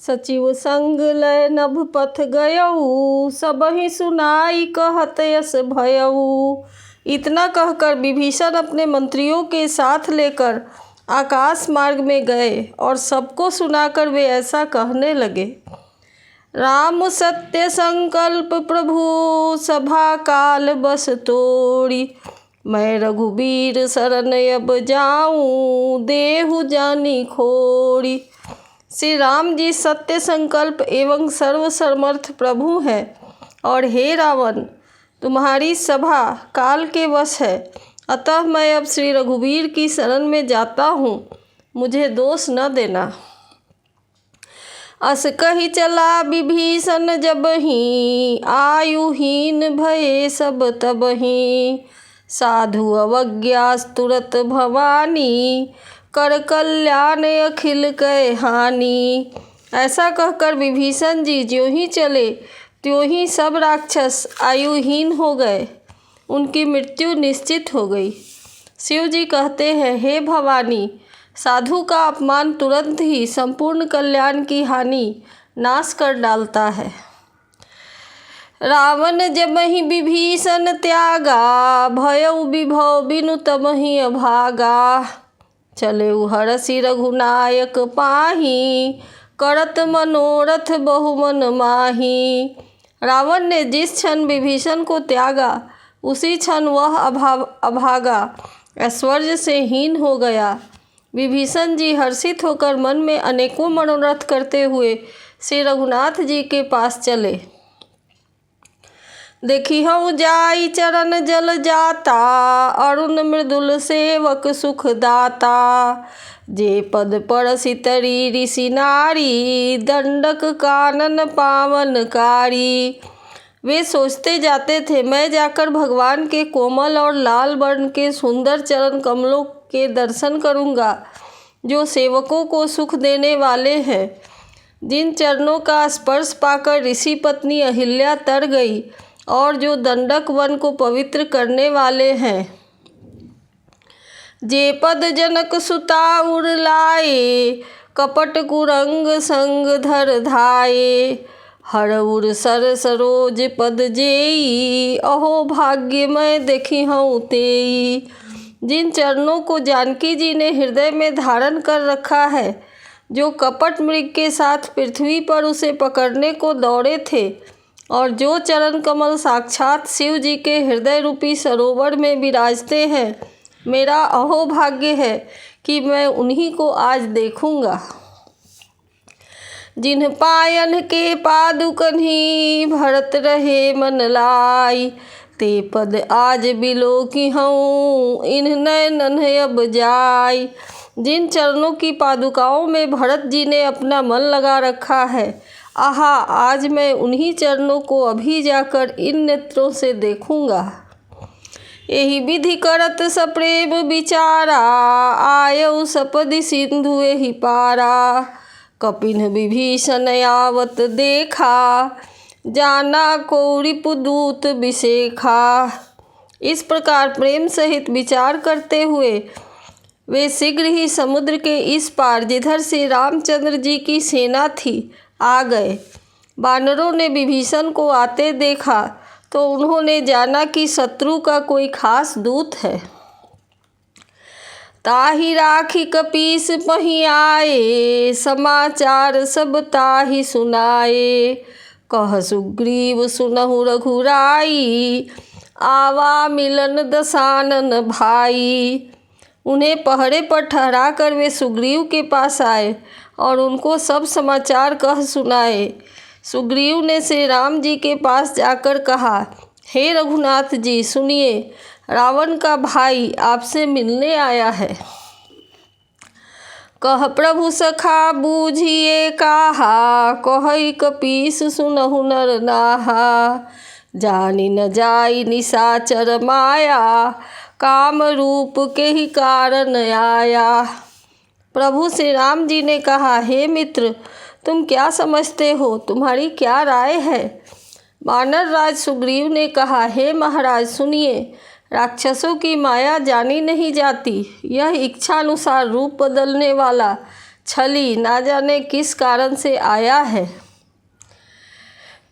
सचिव संग लय नभ पथ गयऊ, सबहि सुनाई कहत यस भयऊ। इतना कहकर विभीषण अपने मंत्रियों के साथ लेकर आकाश मार्ग में गए और सबको सुनाकर वे ऐसा कहने लगे। राम सत्य संकल्प प्रभु सभा काल बस तोड़ी, मैं रघुबीर शरण अब जाऊं देहु जानी खोड़ी। श्री राम जी सत्य संकल्प एवं सर्वसमर्थ प्रभु हैं और हे रावण, तुम्हारी सभा काल के वश है, अतः मैं अब श्री रघुबीर की शरण में जाता हूँ, मुझे दोष न देना। अस कही चला विभीषण जबहि, आयुहीन भये सब तबहि। साधु अवज्ञा तुरत भवानी, कर कल्याण अखिल कै हानि। ऐसा कहकर विभीषण जी ज्यों ही चले त्यों ही सब राक्षस आयुहीन हो गए, उनकी मृत्यु निश्चित हो गई। शिव जी कहते हैं, हे भवानी, साधु का अपमान तुरंत ही संपूर्ण कल्याण की हानि नाश कर डालता है। रावण जबहि विभीषण त्यागा, भयउ विभव बिनु तमहि अभागा। चले हरषि रघुनायक पाही, करत मनोरथ बहुमन माही। रावण ने जिस क्षण विभीषण को त्यागा उसी क्षण वह अभागा ऐश्वर्य से हीन हो गया। विभीषण जी हर्षित होकर मन में अनेकों मनोरथ करते हुए श्री रघुनाथ जी के पास चले। देखिहउ जाई चरण जल जाता, अरुण मृदुल सेवक सुख दाता। जे पद परसि तरी ऋषि नारी, दंडक कानन पावनकारी। वे सोचते जाते थे, मैं जाकर भगवान के कोमल और लाल वर्ण के सुंदर चरण कमलों के दर्शन करूंगा, जो सेवकों को सुख देने वाले हैं। जिन चरणों का स्पर्श पाकर ऋषि पत्नी अहिल्या तर गई और जो दंडक वन को पवित्र करने वाले हैं। जे पद जनक सुता उर लाए, कपट कुरंग संग धर धाये। हर उर सर सरोज पद जेई, अहो भाग्य मैं देखिहउ तेई। जिन चरणों को जानकी जी ने हृदय में धारण कर रखा है, जो कपट मृग के साथ पृथ्वी पर उसे पकड़ने को दौड़े थे, और जो चरण कमल साक्षात शिव जी के हृदय रूपी सरोवर में विराजते हैं, मेरा अहो भाग्य है कि मैं उन्हीं को आज देखूंगा। जिन्ह पायन के पादुकन्हि, भरत रहे मन लाई। ते पद आज बिलोकिहउँ, इन्ह नयनन अब जाई। जिन चरणों की पादुकाओं में भरत जी ने अपना मन लगा रखा है, आहा, आज मैं उन्हीं चरणों को अभी जाकर इन नेत्रों से देखूंगा। एहि विधि करत सप्रेम विचारा, आयउ सपदि सिंधु एहि पारा। कपिन विभीषण आवत देखा, जाना को रिपुदूत विशेखा। इस प्रकार प्रेम सहित विचार करते हुए वे शीघ्र ही समुद्र के इस पार, जिधर श्री रामचंद्र जी की सेना थी, आ गए। वानरों ने विभीषण को आते देखा तो उन्होंने जाना कि शत्रु का कोई खास दूत है। ताहि राखी कपीस पहि आए, समाचार सब ताहि सुनाए। कह सुग्रीव सुनहु रघुराई, आवा मिलन दसानन भाई। उन्हें पहरे पर ठहरा कर वे सुग्रीव के पास आए और उनको सब समाचार कह सुनाए। सुग्रीव ने श्री राम जी के पास जाकर कहा, हे रघुनाथ जी सुनिए, रावण का भाई आपसे मिलने आया है। कह प्रभु सखा बूझिए काहा, कहई कपीस सुनहु नर नाहा। जानी न जाई निशाचर माया, काम रूप के ही कारण आया। प्रभु श्री राम जी ने कहा, हे मित्र, तुम क्या समझते हो, तुम्हारी क्या राय है। वानर राज सुग्रीव ने कहा, हे महाराज सुनिए, राक्षसों की माया जानी नहीं जाती। यह इच्छानुसार रूप बदलने वाला छली ना जाने किस कारण से आया है।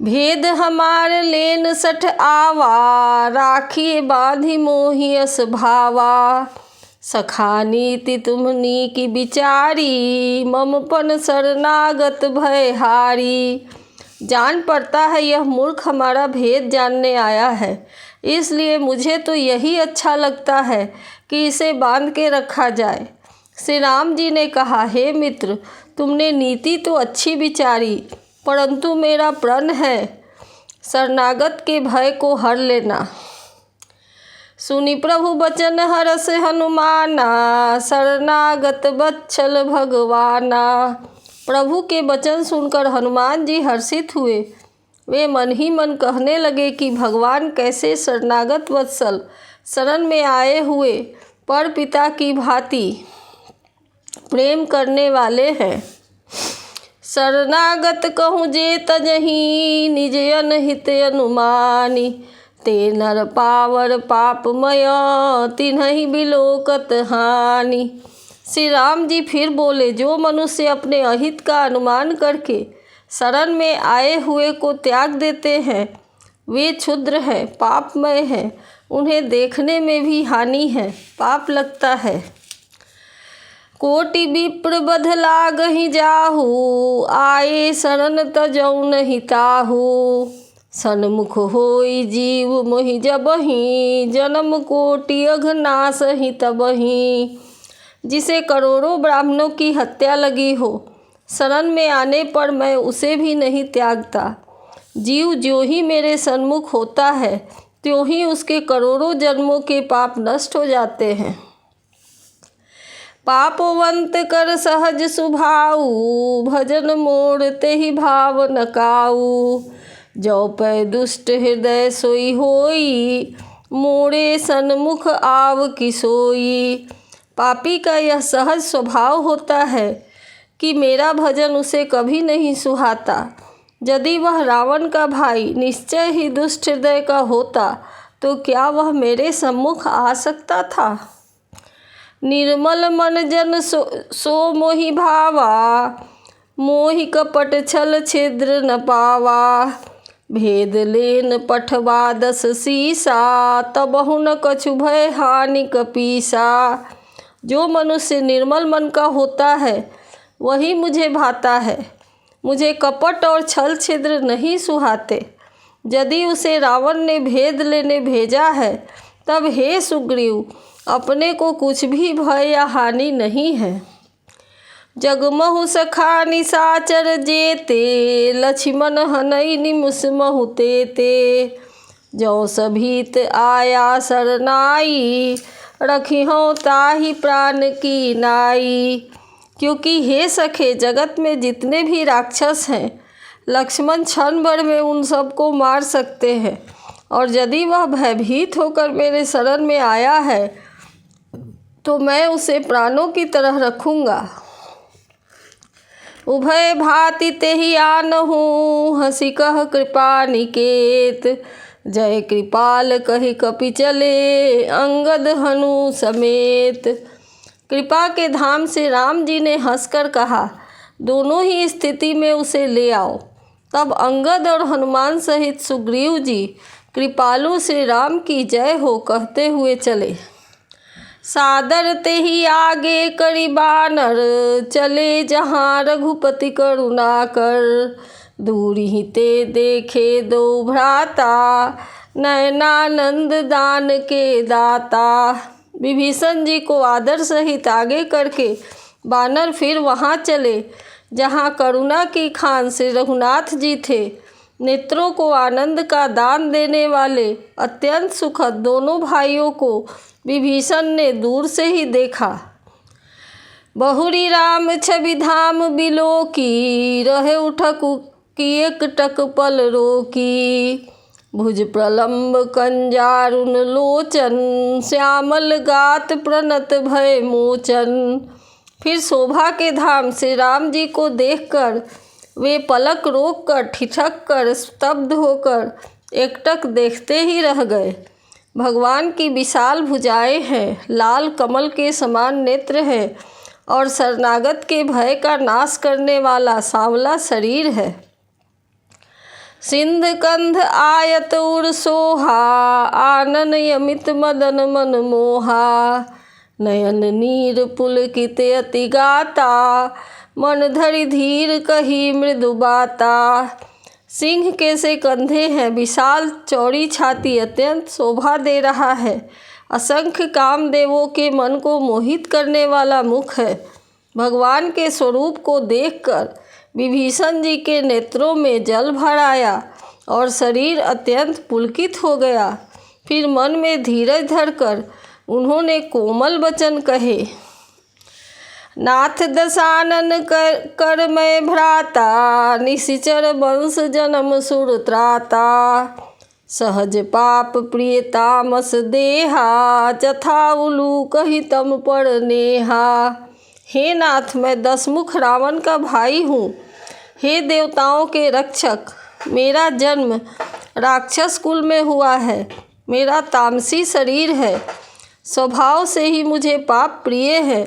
भेद हमार लेन सठ आवा, राखिए बांधी मोहि अस भावा। सखा नीति तुमनी की बिचारी, ममपन शरणागत भय हारी। जान पड़ता है यह मूर्ख हमारा भेद जानने आया है, इसलिए मुझे तो यही अच्छा लगता है कि इसे बांध के रखा जाए। श्री राम जी ने कहा, हे मित्र, तुमने नीति तो अच्छी विचारी, परंतु मेरा प्रण है शरणागत के भय को हर लेना। सुनि प्रभु बचन हरस हनुमाना, शरणागत बत्सल भगवाना। प्रभु के वचन सुनकर हनुमान जी हर्षित हुए। वे मन ही मन कहने लगे कि भगवान कैसे शरणागत वत्सल शरण में आए हुए पर पिता की भांति प्रेम करने वाले हैं। शरणागत कहूँ जे तजहि, निज अनहित अनुमानी। ते नर पावर पापमय, तिन्हि बिलोकत हानि। श्री राम जी फिर बोले, जो मनुष्य अपने अहित का अनुमान करके शरण में आए हुए को त्याग देते हैं, वे क्षुद्र हैं, पापमय हैं, उन्हें देखने में भी हानि है, पाप लगता है। कोटि विप्र बध लागहि जाहु, आए शरण तजौ नहि ताहु। सन्मुख होई जीव मोहि जबहि, जन्म कोटि अघनासहि तबहि। जिसे करोड़ों ब्राह्मणों की हत्या लगी हो, शरण में आने पर मैं उसे भी नहीं त्यागता। जीव ज्यों ही मेरे सन्मुख होता है, त्यों ही उसके करोड़ों जन्मों के पाप नष्ट हो जाते हैं। पापवंत कर सहज सुभाऊ, भजन मोड़ तेहि भाव न काऊ। जो पै दुष्ट हृदय सोई होई, मोड़े सन्मुख आव की सोई। पापी का यह सहज स्वभाव होता है कि मेरा भजन उसे कभी नहीं सुहाता। यदि वह रावण का भाई निश्चय ही दुष्ट हृदय का होता, तो क्या वह मेरे सम्मुख आ सकता था। निर्मल मन जन सो मोहि भावा, मोहि कपट छल छिद्र न पावा। भेद लेन पठवा दस सीसा, तबहु न कछु भय हानि कपीसा। जो मनुष्य निर्मल मन का होता है, वही मुझे भाता है। मुझे कपट और छल छिद्र नहीं सुहाते। यदि उसे रावण ने भेद लेने भेजा है, तब हे सुग्रीव, अपने को कुछ भी भय या हानि नहीं है। जगमहु सखा निशाचर जेते, लक्ष्मण हनई निमुष महु तेते। जो सभीत आया शरनाई, रखिहौं ताहि प्राण की नाई। क्योंकि हे सखे, जगत में जितने भी राक्षस हैं, लक्ष्मण क्षण भर में उन सबको मार सकते हैं, और यदि वह भयभीत होकर मेरे शरण में आया है, तो मैं उसे प्राणों की तरह रखूँगा। उभय भांति तेहि आनहु, हंसी कह कृपा निकेत। जय कृपाल कहि कपि चले, अंगद हनु समेत। कृपा के धाम से राम जी ने हंसकर कहा, दोनों ही स्थिति में उसे ले आओ। तब अंगद और हनुमान सहित सुग्रीव जी कृपालु श्री राम की जय हो कहते हुए चले। सादर तेहि आगे करि बानर, चले जहाँ रघुपति करुणा कर। दूरी ते देखे दो भ्राता, नयनानंद दान के दाता। विभीषण जी को आदर सहित आगे करके बानर फिर वहाँ चले जहाँ करुणा की खान श्री रघुनाथ जी थे। नेत्रों को आनंद का दान देने वाले अत्यंत सुखद दोनों भाइयों को विभीषण ने दूर से ही देखा। बहुरी राम छवि धाम बिलोकी, रहे उठक की एक टक पल रोकी। भुज प्रलंब कंजारुन लोचन, श्यामल गात प्रणत भय मोचन। फिर शोभा के धाम श्री राम जी को देखकर वे पलक रोक कर ठिठक कर स्तब्ध होकर एकटक देखते ही रह गए। भगवान की विशाल भुजाएं हैं, लाल कमल के समान नेत्र हैं और शरणागत के भय का नाश करने वाला सांवला शरीर है। सिंध कंध आयत उर सोहा, आनन यमित मदन मन मोहा। नयन नीर पुलकित अति गाता, मन धरि धीर कही मृदु बाता। सिंह के से कंधे हैं, विशाल चौड़ी छाती अत्यंत शोभा दे रहा है। असंख्य कामदेवों के मन को मोहित करने वाला मुख है। भगवान के स्वरूप को देखकर विभीषण जी के नेत्रों में जल भर आया और शरीर अत्यंत पुलकित हो गया। फिर मन में धीरज धरकर उन्होंने कोमल वचन कहे। नाथ दशानन कर मैं भ्राता, निशिचर वंश जन्म सुर त्राता। सहज पाप प्रिय तामस देहा, जथा उलूक हितम पर नेहा। हे नाथ, मैं दसमुख रावण का भाई हूँ। हे देवताओं के रक्षक, मेरा जन्म राक्षस कुल में हुआ है। मेरा तामसी शरीर है। स्वभाव से ही मुझे पाप प्रिय है।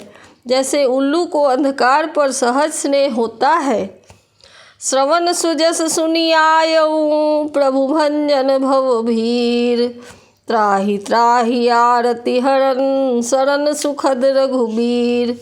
जैसे उल्लू को अंधकार पर सहज स्नेह होता है। श्रवण सुजस सुनि आयऊ, प्रभु भंजन भव भीर। त्राहि त्राहि आरती हरन, शरण सुखद रघुबीर।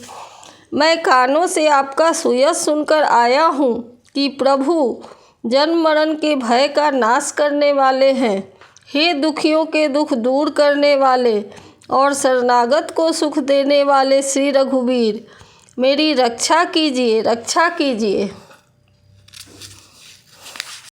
मैं कानों से आपका सुयश सुनकर आया हूँ कि प्रभु जन्म मरण के भय का नाश करने वाले हैं। हे दुखियों के दुख दूर करने वाले और शरणागत को सुख देने वाले श्री रघुबीर, मेरी रक्षा कीजिए, रक्षा कीजिए।